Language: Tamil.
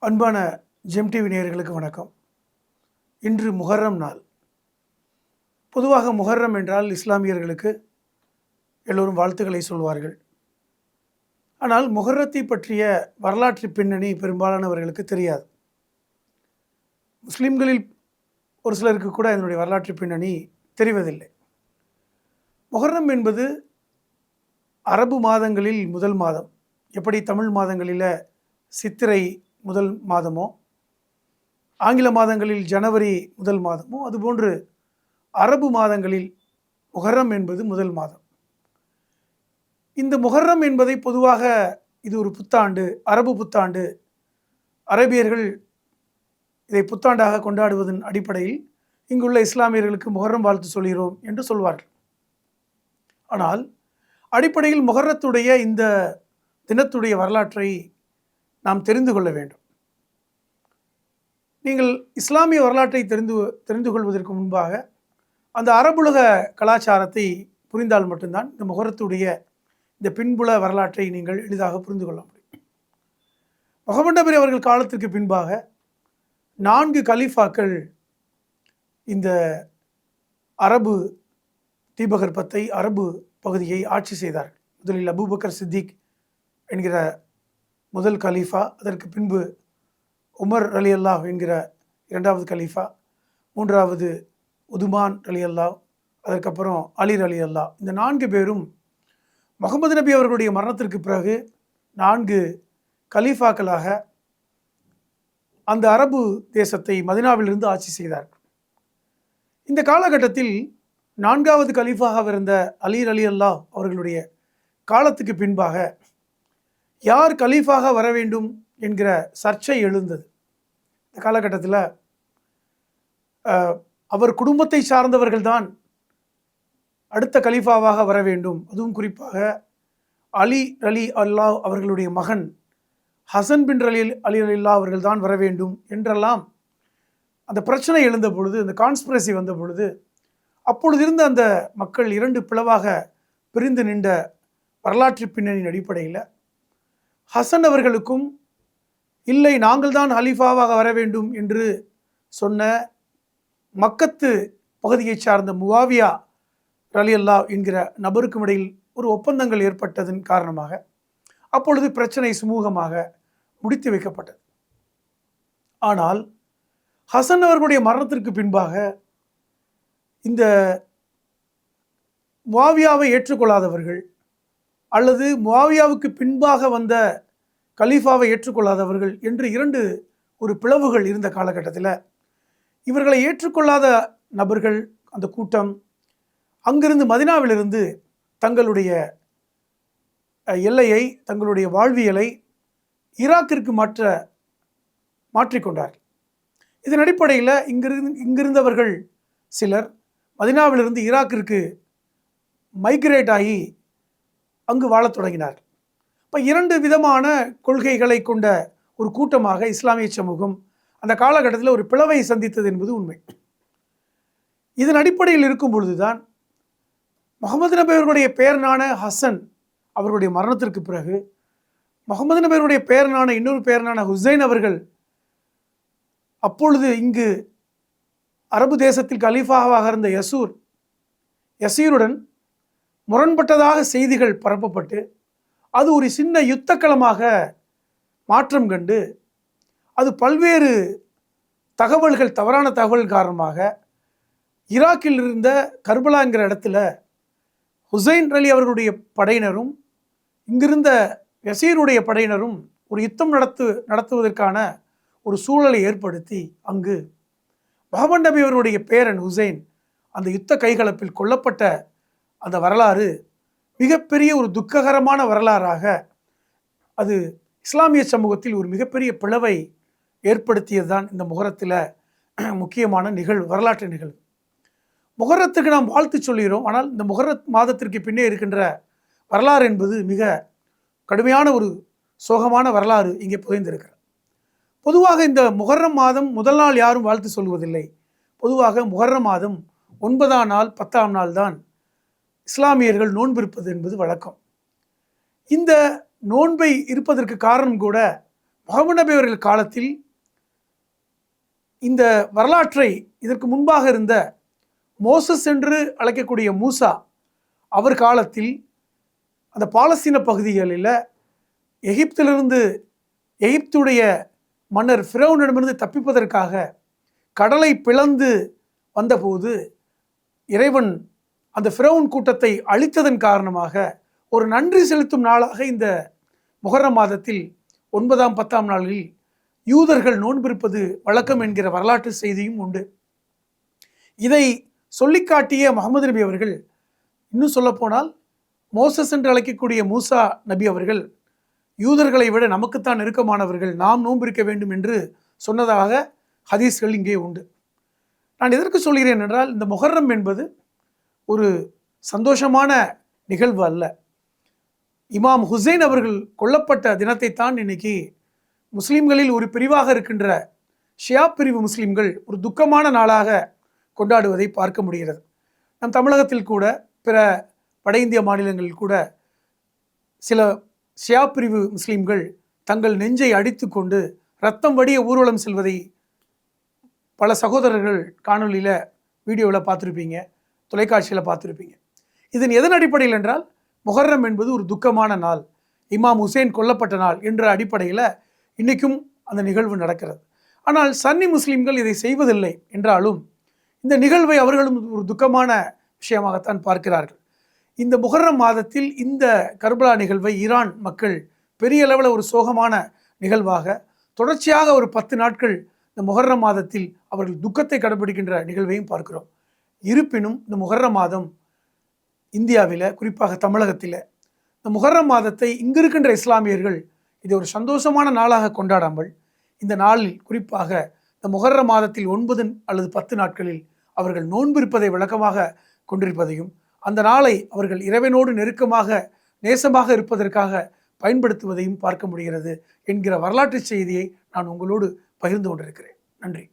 அன்பான ஜெம் டிவி நேயர்களுக்கு வணக்கம். இன்று முஹர்ரம் நாள். பொதுவாக முஹர்ரம் என்றால் இஸ்லாமியர்களுக்கு எல்லோரும் வாழ்த்துக்களை சொல்வார்கள். ஆனால் முஹர்ரத்தை பற்றிய வரலாற்று பின்னணி பெரும்பாலானவர்களுக்கு தெரியாது. முஸ்லிம்களில் ஒரு சிலருக்கு கூட இதனுடைய வரலாற்று பின்னணி தெரிவதில்லை. முஹர்ரம் என்பது அரபு மாதங்களில் முதல் மாதம். எப்படி தமிழ் மாதங்களில் சித்திரை முதல் மாதமோ, ஆங்கில மாதங்களில் ஜனவரி முதல் மாதமோ, அதுபோன்று அரபு மாதங்களில் முஹர்ரம் என்பது முதல் மாதம். இந்த முஹர்ரம் என்பதை பொதுவாக இது ஒரு புத்தாண்டு, அரபு புத்தாண்டு, அரபியர்கள் இதை புத்தாண்டாக கொண்டாடுவதன் அடிப்படையில் இங்குள்ள இஸ்லாமியர்களுக்கு முஹர்ரம் வாழ்த்து சொல்கிறோம் என்று சொல்வார்கள். ஆனால் அடிப்படையில் முஹர்ரத்துடைய இந்த தினத்துடைய வரலாற்றை நாம் தெரிந்து கொள்ள வேண்டும். நீங்கள் இஸ்லாமிய வரலாற்றை தெரிந்து கொள்வதற்கு முன்பாக அந்த அரபுலக கலாச்சாரத்தை புரிந்தால் மட்டும்தான் இந்த முஹர்ரத்துடைய இந்த பின்புல வரலாற்றை நீங்கள் எளிதாக புரிந்து கொள்ள முடியும். முஹம்மது நபி அவர்கள் காலத்திற்கு பின்பாக 4 கலீஃபாக்கள் இந்த அரபு தீபகற்பத்தை, அரபு பகுதியை ஆட்சி செய்தார்கள். முதலில் அபூபக்கர் சித்திக் என்கிற முதல் கலீஃபா, அதற்கு பின்பு உமர் ரலியல்லாஹ் என்கிற 2வது கலீஃபா, 3வது உதுமான் ரலியல்லாஹ், அதற்கப்புறம் அலி ரலியல்லாஹ். இந்த 4 பேரும் முஹம்மது நபி அவர்களுடைய மரணத்திற்கு பிறகு 4 கலீஃபாக்களாக அந்த அரபு தேசத்தை மதினாவிலிருந்து ஆட்சி செய்தார்கள். இந்த காலகட்டத்தில் 4வது கலீஃபாக இருந்த அலி ரலியல்லாஹ் அவர்களுடைய காலத்துக்கு பின்பாக யார் கலீஃபாக வர வேண்டும் என்கிற சர்ச்சை எழுந்தது. இந்த காலகட்டத்தில் அவர் குடும்பத்தை சார்ந்தவர்கள்தான் அடுத்த கலீஃபாவாக வர வேண்டும், அதுவும் குறிப்பாக அலி அலி அல்லாஹ் அவர்களுடைய மகன் ஹசன் பின் அலி அல்லாஹ் அவர்கள் தான் வர வேண்டும் என்றெல்லாம் அந்த பிரச்சனை எழுந்த பொழுது, அந்த கான்ஸ்பிரசி வந்த பொழுது, அப்பொழுது இருந்த அந்த மக்கள் 2 பிளவாக பிரிந்து நின்ற வரலாற்று பின்னணியின் அடிப்படையில் ஹசன் அவர்களுக்கும் இல்லை நாங்கள் தான் ஹலீஃபாவாக வர வேண்டும் என்று சொன்ன மக்கத்து பகுதியை சார்ந்த முவாவியா ரலியல்லாஹ் என்கிற நபருக்கும் இடையில் ஒரு ஒப்பந்தங்கள் ஏற்பட்டதன் காரணமாக அப்பொழுது பிரச்சனை சுமூகமாக முடித்து வைக்கப்பட்டது. ஆனால் ஹசன் அவர்களுடைய மரணத்திற்கு பின்பாக இந்த முவாவியாவை ஏற்றுக்கொள்ளாதவர்கள் அல்லது முவாவியாவுக்கு பின்பாக வந்த கலீஃபாவை ஏற்றுக்கொள்ளாதவர்கள் என்று 2 ஒரு பிளவுகள் இருந்த காலகட்டத்தில் இவர்களை ஏற்றுக்கொள்ளாத நபர்கள், அந்த கூட்டம் அங்கிருந்து மதினாவிலிருந்து தங்களுடைய எல்லையை, தங்களுடைய வாழ்வியலை ஈராக்கிற்கு மாற்றிக்கொண்டார்கள். இதன் அடிப்படையில் இங்கிருந்தவர்கள் சிலர் மதினாவிலிருந்து ஈராக்கிற்கு மைக்ரேட் ஆகி அங்கு வாழத் தொடங்கினார். இப்போ 2 விதமான கொள்கைகளை கொண்ட ஒரு கூட்டமாக இஸ்லாமிய சமூகம் அந்த காலகட்டத்தில் ஒரு பிளவை சந்தித்தது என்பது உண்மை. இதன் அடிப்படையில் இருக்கும் பொழுதுதான் முஹம்மது நபி அவர்களுடைய பேரனான ஹசன் அவர்களுடைய மரணத்திற்கு பிறகு முஹம்மது நபி அவர்களுடைய பேரனான இன்னொரு பேரனான ஹுசைன் அவர்கள் அப்பொழுது இங்கு அரபு தேசத்தில் கலீஃபாவாக இருந்த யசீருடன் முரண்பட்டதாக செய்திகள் பரப்பப்பட்டு அது ஒரு சின்ன யுத்தக்களமாக மாற்றம் கண்டு அது பல்வேறு தகவல்கள், தவறான தகவல் காரணமாக ஈராக்கில் இருந்த கர்பலா என்கிற இடத்துல ஹுசைன் அலி அவர்களுடைய படையினரும் இங்கிருந்த யசீருடைய படையினரும் ஒரு யுத்தம் நடத்துவதற்கான ஒரு சூழலை ஏற்படுத்தி அங்கு முஹம்மது நபி அவர்களுடைய பேரன் ஹுசைன் அந்த யுத்த கைகலப்பில் கொல்லப்பட்ட அந்த வரலாறு மிகப்பெரிய ஒரு துக்ககரமான வரலாறாக அது இஸ்லாமிய சமூகத்தில் ஒரு மிகப்பெரிய பிளவை ஏற்படுத்தியது தான் இந்த முஹர்ரத்தில் முக்கியமான வரலாற்று நிகழ்வு. முஹர்ரத்துக்கு நாம் வாழ்த்து சொல்கிறோம். ஆனால் இந்த முஹர்ரத் மாதத்திற்கு பின்னே இருக்கின்ற வரலாறு என்பது மிக கடுமையான ஒரு சோகமான வரலாறு இங்கே புதைந்திருக்கிறது. பொதுவாக இந்த முஹர்ரம் மாதம் முதல் நாள் யாரும் வாழ்த்து சொல்வதில்லை. பொதுவாக முஹர்ரம் மாதம் 9ஆம் நாள் 10ஆம் நாள் தான் இஸ்லாமியர்கள் நோன்பு இருப்பது என்பது வழக்கம். இந்த நோன்பை இருப்பதற்கு காரணம் கூட முகமது நபி அவர்கள் காலத்தில் இந்த வரலாற்றை இதற்கு முன்பாக இருந்த மோசஸ் என்று அழைக்கக்கூடிய மூசா அவர் காலத்தில் அந்த பாலஸ்தீன பகுதிகளில் எகிப்துடைய மன்னர் ஃபிரௌனிடமிருந்து தப்பிப்பதற்காக கடலை பிளந்து வந்தபோது இறைவன் அந்த ஃபிரௌன் கூட்டத்தை அழித்ததன் காரணமாக ஒரு நன்றி செலுத்தும் நாளாக இந்த முஹர்ரம் மாதத்தில் 9ஆம் 10ஆம் நாளில் யூதர்கள் நோன்பிருப்பது வழக்கம் என்கிற வரலாற்று செய்தியும் உண்டு. இதை சொல்லிக்காட்டிய முகமது நபி அவர்கள், இன்னும் சொல்லப்போனால் மோசஸ் என்று அழைக்கக்கூடிய மூசா நபி அவர்கள் யூதர்களை விட நமக்குத்தான் நெருக்கமானவர்கள், நாம் நோன்பிருக்க வேண்டும் என்று சொன்னதாக ஹதீஸ்கள் இங்கே உண்டு. நான் எதற்கு சொல்கிறேன் என்றால், இந்த முஹர்ரம் என்பது ஒரு சந்தோஷமான நிகழ்வு அல்ல. இமாம் ஹுசைன் அவர்கள் கொல்லப்பட்ட தினத்தை தான் இன்னைக்கு முஸ்லீம்களில் ஒரு பிரிவாக இருக்கின்ற ஷியா பிரிவு முஸ்லீம்கள் ஒரு துக்கமான நாளாக கொண்டாடுவதை பார்க்க முடிகிறது. நம் தமிழகத்தில் கூட பிற வட இந்திய மாநிலங்களில் கூட சில ஷியா பிரிவு முஸ்லீம்கள் தங்கள் நெஞ்சை அடித்து கொண்டு ரத்தம் வடிய ஊர்வலம் செல்வதை பல சகோதரர்கள் காணொலியில் வீடியோவில் பார்த்துருப்பீங்க, தொலைக்காட்சியில் பார்த்துருப்பீங்க. இதன் எதன் அடிப்படையில் என்றால், முஹர்ரம் என்பது ஒரு துக்கமான நாள், இமாம் ஹுசைன் கொல்லப்பட்ட நாள் என்ற அடிப்படையில் இன்றைக்கும் அந்த நிகழ்வு நடக்கிறது. ஆனால் சன்னி முஸ்லீம்கள் இதை செய்வதில்லை என்றாலும் இந்த நிகழ்வை அவர்களும் ஒரு துக்கமான விஷயமாகத்தான் பார்க்கிறார்கள். இந்த முஹர்ரம் மாதத்தில் இந்த கர்பலா நிகழ்வை ஈரான் மக்கள் பெரிய அளவில் ஒரு சோகமான நிகழ்வாக தொடர்ச்சியாக ஒரு 10 நாட்கள் இந்த முஹர்ரம் மாதத்தில் அவர்கள் துக்கத்தை கடைபிடிக்கின்ற நிகழ்வையும் பார்க்கிறோம். இருப்பினும் இந்த முஹர்ரம் மாதம் இந்தியாவில், குறிப்பாக தமிழகத்தில் இந்த முஹர்ரம் மாதத்தை இங்கு இருக்கின்ற இஸ்லாமியர்கள் இதை ஒரு சந்தோஷமான நாளாக கொண்டாடாமல், இந்த நாளில் குறிப்பாக இந்த முஹர்ரம் மாதத்தில் 9 அல்லது 10 நாட்களில் அவர்கள் நோன்பிருப்பதை விளக்கமாக கொண்டிருப்பதையும், அந்த நாளை அவர்கள் இறைவனோடு நெருக்கமாக நேசமாக இருப்பதற்காக பயன்படுத்துவதையும் பார்க்க முடிகிறது என்கிற வரலாற்று செய்தியை நான் உங்களோடு பகிர்ந்து கொண்டிருக்கிறேன். நன்றி.